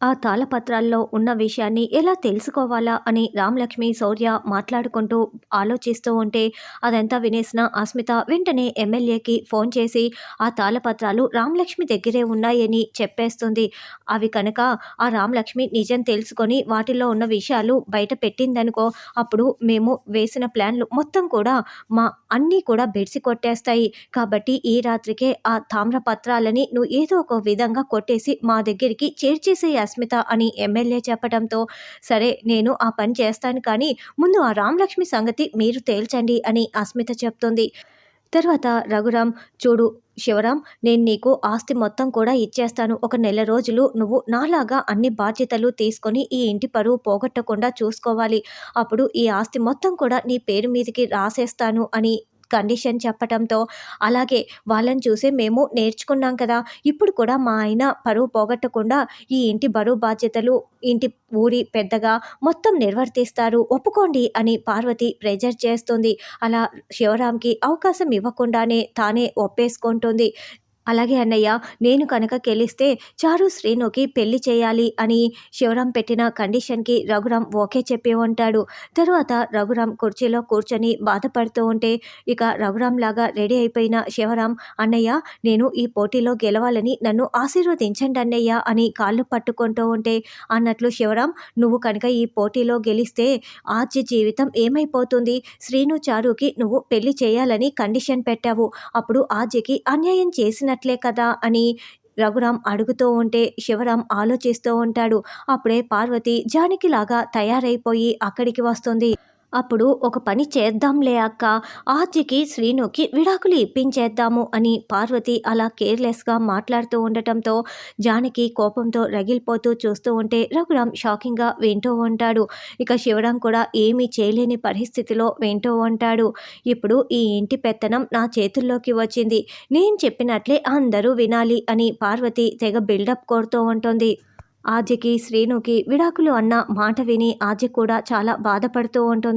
ఆ తాళపత్రాల్లో ఉన్న విషయాన్ని ఎలా తెలుసుకోవాలా అని రామలక్ష్మి, శౌర్య మాట్లాడుకుంటూ ఆలోచిస్తూ ఉంటే అదంతా వినేసిన అస్మిత వెంటనే ఎమ్మెల్యేకి ఫోన్ చేసి ఆ తాళపత్రాలు రామలక్ష్మి దగ్గరే ఉన్నాయని చెప్పేస్తుంది. అవి కనుక ఆ రామలక్ష్మి నిజం తెలుసుకొని వాటిలో ఉన్న విషయాలు బయట పెట్టిందనుకో, అప్పుడు మేము వేసిన ప్లాన్లు మొత్తం కూడా అన్నీ కూడా బెడిసి కొట్టేస్తాయి. కాబట్టి ఈ రాత్రికే ఆ తామ్రపత్రాలని నువ్వు ఏదో ఒక విధంగా కొట్టేసి మా దగ్గరికి చేర్చేసేయి అస్మిత అని ఎమ్మెల్యే చెప్పడంతో, సరే నేను ఆ పని చేస్తాను, కానీ ముందు ఆ రామలక్ష్మి సంగతి మీరు తేల్చండి అని అస్మిత చెప్తుంది. తర్వాత రఘురామ్, చూడు శివరాం, నేను నీకు ఆస్తి మొత్తం కూడా ఇచ్చేస్తాను. ఒక నెల రోజులు నువ్వు నాలాగా అన్ని బాధ్యతలు తీసుకొని ఈ ఇంటి పరువు పోగొట్టకుండా చూసుకోవాలి. అప్పుడు ఈ ఆస్తి మొత్తం కూడా నీ పేరు మీదకి రాసేస్తాను అని కండిషన్ చెప్పటంతో, అలాగే వాళ్ళని చూసే మేము నేర్చుకున్నాం కదా, ఇప్పుడు కూడా మా ఆయన పరువు పోగొట్టకుండా ఈ ఇంటి బరువు బాధ్యతలు ఇంటి ఊరి పెద్దగా మొత్తం నిర్వర్తిస్తారు, ఒప్పుకోండి అని పార్వతి ప్రెజర్ చేస్తుంది. అలా శివరాంకి అవకాశం ఇవ్వకుండానే తానే ఒప్పేసుకుంటుంది. అలాగే అన్నయ్య, నేను కనుక గెలిస్తే చారు శ్రీనుకి పెళ్లి చేయాలి అని శివరాం పెట్టిన కండిషన్కి రఘురాం ఓకే చెప్పి ఉంటాడు. తరువాత రఘురాం కుర్చీలో కూర్చొని బాధపడుతూ ఉంటే ఇక రఘురాం లాగా రెడీ అయిపోయిన శివరాం, అన్నయ్య నేను ఈ పోటీలో గెలవాలని నన్ను ఆశీర్వదించండి అన్నయ్య అని కాళ్ళు పట్టుకుంటూ ఉంటే, అన్నట్లు శివరాం, నువ్వు కనుక ఈ పోటీలో గెలిస్తే ఆర్చి జీవితం ఏమైపోతుంది? శ్రీను చారుకి నువ్వు పెళ్లి చేయాలని కండిషన్ పెట్టావు, అప్పుడు ఆర్జికి అన్యాయం చేసినట్లే కదా అని రఘురాం అడుగుతూ ఉంటే శివరాం ఆలోచిస్తూ ఉంటాడు. అప్పుడే పార్వతి జానకిలాగా తయారైపోయి అక్కడికి వస్తుంది. అప్పుడు ఒక పని చేద్దాంలే అక్క, ఆర్జికి శ్రీనుకి విడాకులు ఇప్పించేద్దాము అని పార్వతి అలా కేర్లెస్గా మాట్లాడుతూ ఉండటంతో జానకి కోపంతో రగిలిపోతూ చూస్తూ ఉంటే రఘురాం షాకింగ్గా వింటూ ఉంటాడు. ఇక శివరాం కూడా ఏమీ చేయలేని పరిస్థితిలో వింటూ ఉంటాడు. ఇప్పుడు ఈ ఇంటి పెత్తనం నా చేతుల్లోకి వచ్చింది, నేను చెప్పినట్లే అందరూ వినాలి అని పార్వతి తెగ బిల్డప్ కోరుతూ ఉంటుంది. ఆర్జికి శ్రీనుకి విడాకులు అన్న మాట విని ఆర్జి కూడా చాలా బాధపడుతూ ఉంటుంది.